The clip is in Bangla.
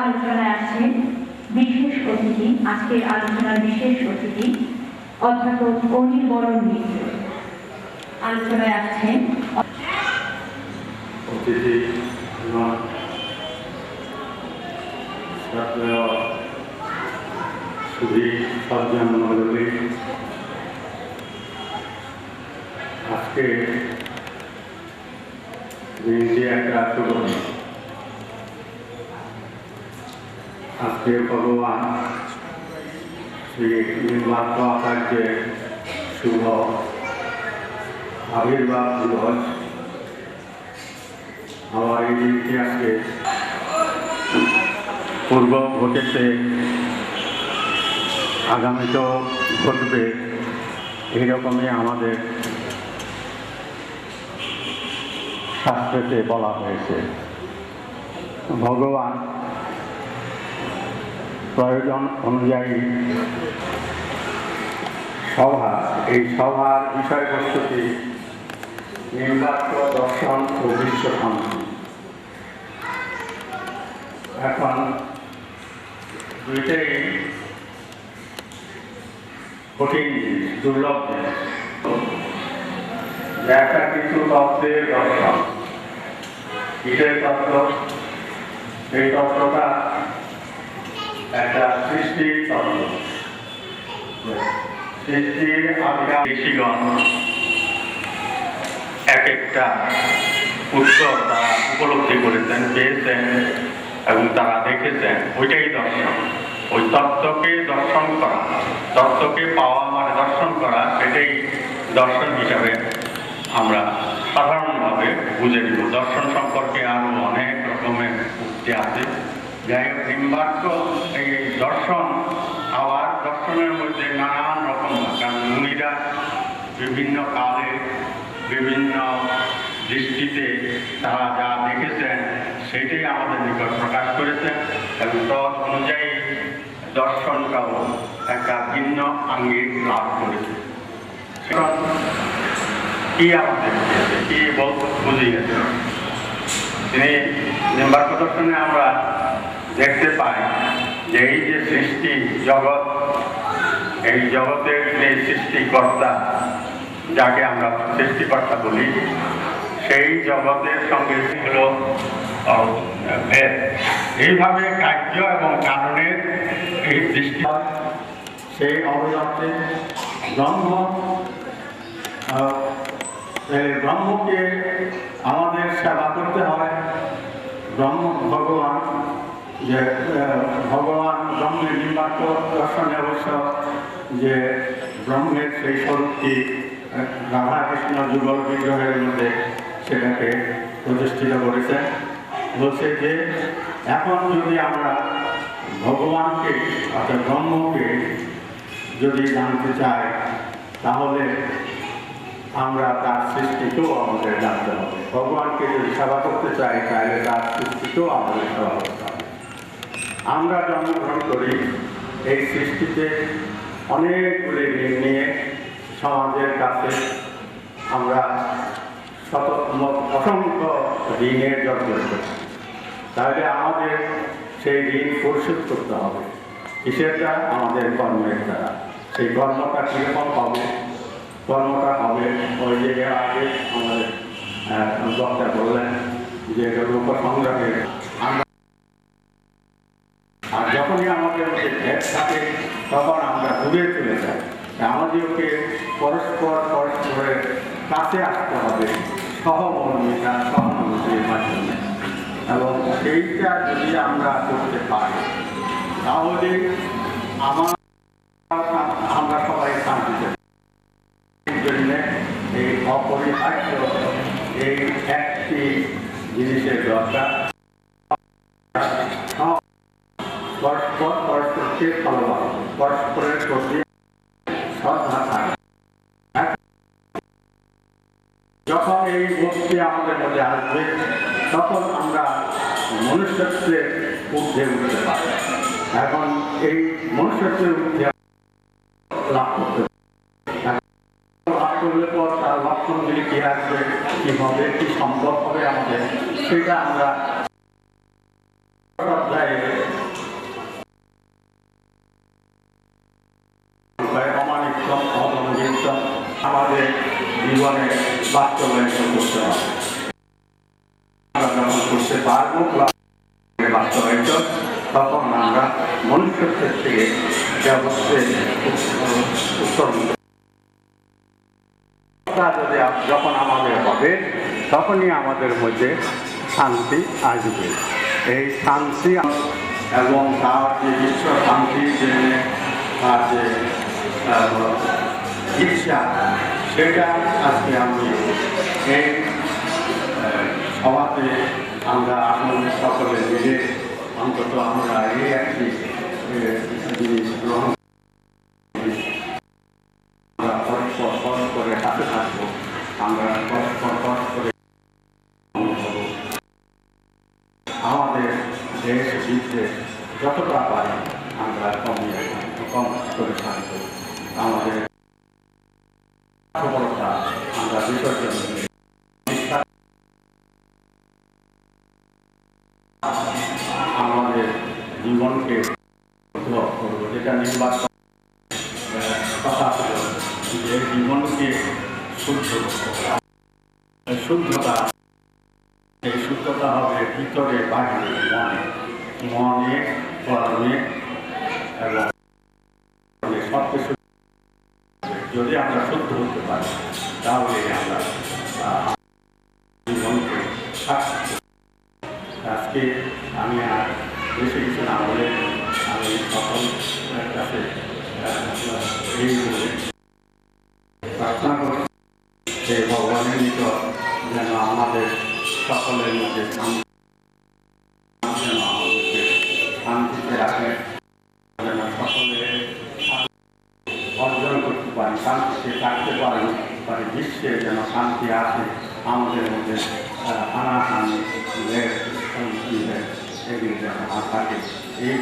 আলোচনায় আসছেন বিশেষ অতিথি, আজকের আলোচনার বিশেষ অতিথি অধ্যাপক অনির্বরণ মিত্র। আলোচনায় আসছেন অতিথি সুধী সজ্জন মণ্ডলী, আজকে দিনটি একটা শুভ। আজকে ভগবান শ্রী নীলমাধব আচার্যের শুভ আবির্ভাব দিবস। আমার এই দিনটি আজকে পূর্ব ঘটেছে, আগামীতেও ঘটবে, এইরকমই আমাদের শাস্ত্রেতে বলা হয়েছে। ভগবান প্রয়োজন অনুযায়ী এই সভার বিষয়বস্তুটি নির্বাচ্য দর্শন ও বিশ্বশান্তি। এখন দুইটাই কঠিন জিনিস, দুর্লভ জিনিস। একটা কিছু তত্ত্বের দর্শন, কিসের তত্ত্ব? এই তত্ত্বটা একটা সৃষ্টির তত্ত্ব। সৃষ্টির ঋষিগণ এক একটা উৎসব তারা উপলব্ধি করেছেন, পেয়েছেন এবং তারা দেখেছেন। ওইটাই দর্শন। ওই তত্ত্বকে দর্শন করা, তত্ত্বকে পাওয়া মানে দর্শন করা, সেটাই দর্শন হিসাবে আমরা সাধারণভাবে বুঝে নিব। দর্শন সম্পর্কে আরও অনেক রকমের উক্তি আছে। যাই হোক, নিম্বার্ক এই দর্শন, আবার দর্শনের মধ্যে নানান রকম, কারণ মুনিরা বিভিন্ন কালে বিভিন্ন দৃষ্টিতে তারা যা দেখেছেন সেটাই আমাদের নিকট প্রকাশ করেছেন এবং তদ অনুযায়ী দর্শনটাও একটা ভিন্ন আঙ্গিক লাভ করেছে। কি আমাদের কি বলতে বুঝিয়েছে তিনি নিম্বার্ক দর্শনে আমরা দেখতে পাই যে এই যে সৃষ্টি জগৎ, এই জগতের যে সৃষ্টিকর্তা, যাকে আমরা সৃষ্টিকর্তা বলি, সেই জগতের সঙ্গে হল ভেদ। এইভাবে কার্য এবং কারণের এই সৃষ্টি, সেই অবলম্বে ব্রহ্মকে আমাদের সেবা করতে হয়। ভগবান ব্রহ্মের নিম্বার্ক দর্শনে অবশ্য যে ব্রহ্মের সেই স্বরূপটি রাধাকৃষ্ণ যুগল বিগ্রহের মধ্যে সেটাকে প্রতিষ্ঠিত করেছে। বলছে যে এখন যদি আমরা ভগবানকে অর্থাৎ ব্রহ্মকে যদি জানতে চাই, তাহলে আমরা তার সৃষ্টিকেও আমাদের জানতে হবে। ভগবানকে যদি সেবা করতে চাই, তাহলে তার সৃষ্টিকেও আমাদের সেবা করতে হবে। আমরা জন্মগ্রহণ করি এই সৃষ্টিতে অনেকগুলি ঋণ নিয়ে, সমাজের কাছে আমরা অসংখ্য ঋণের যত্ন করি। তাহলে আমাদের সেই ঋণ পরিশোধ করতে হবে। কিসের দ্বারা? আমাদের কর্মের দ্বারা। সেই কর্মটা কীরকম হবে? কর্মটা হবে ওই যে আগে আমাদের বক্তা বললেন যে রূপ সংগ্রামের। আর যখনই আমাদের মধ্যে ভেদ থাকে, তখন আমরা দূরে চলে যাই। আমাদেরকে পরস্পরের কাছে আসতে হবে সহমর্মিতা, সহানুভূতির মাধ্যমে। এবং সেইটা যদি আমরা করতে পারি, তাহলে আমরা সবাই শান্তিতে। জন্য এই অপরিহার্য এই একটি জিনিসের দরকার, পরস্পরকে ভালোবাসা, পরস্পরের প্রতি শ্রদ্ধা থাকে। যখন এই বোধটি আমাদের মধ্যে আসবে, তখন আমরা মনুষ্যত্বের ঊর্ধ্বে উঠতে পারি। এখন এই মনুষ্যত্বের ঊর্ধ্বে লাভ করতে লাভ করলে পর তার লক্ষণগুলি কি আসবে, কি হবে, কি সম্ভব হবে আমাদের, সেটা আমরা বাস্তবায়িত করতে হবে। আমরা যখন করতে পারবো বাস্তবায়িত, তখন আমরা মনুষ্যত্বের থেকে জগতের উত্তর যদি যখন আমাদের হবে, তখনই আমাদের মধ্যে শান্তি আসবে। এই শান্তি এবং তার যে বিশ্ব শান্তির জন্য তার যে ইচ্ছা, সেটা আজকে আমি এই সভাতে আমরা আমাদের সকলে মিলে অন্তত আমরা এই একটি জিনিস গ্রহণ আমরা পরস্পর করে সাথে থাকবো, আমরা পরস্পর করে আমাদের দেশ বিদেশ যতটা পারি আমরা কম করে থাকবো। আমাদের সফলতা আমরা বিসর্জন আমাদের জীবনকে করবো, যেটা নির্বাচন কথা ছিল যে জীবনকে শুদ্ধতা, এই শুদ্ধতা হবে ভিতরে বাহিরে, মনে কর্মে এবং সব কিছু। যদি আমরা শুদ্ধ হতে পারি তাহলে আমরা জীবনকে আজকে আমি আর বেশি কিছু না বলে আমি সকল কাছে এই বলে প্রার্থনা করি যে ভগবানের নিকট যেন আমাদের সকলের মধ্যে যেন আমাদেরকে শান্তিতে রাখে, যেন সকলে অর্জন করতে পারি, শান্তিতে থাকতে পারি, বিশ্বে যেন শান্তি আসে, আমাদের মধ্যে হানাহানি এগুলি যেন না থাকে। এই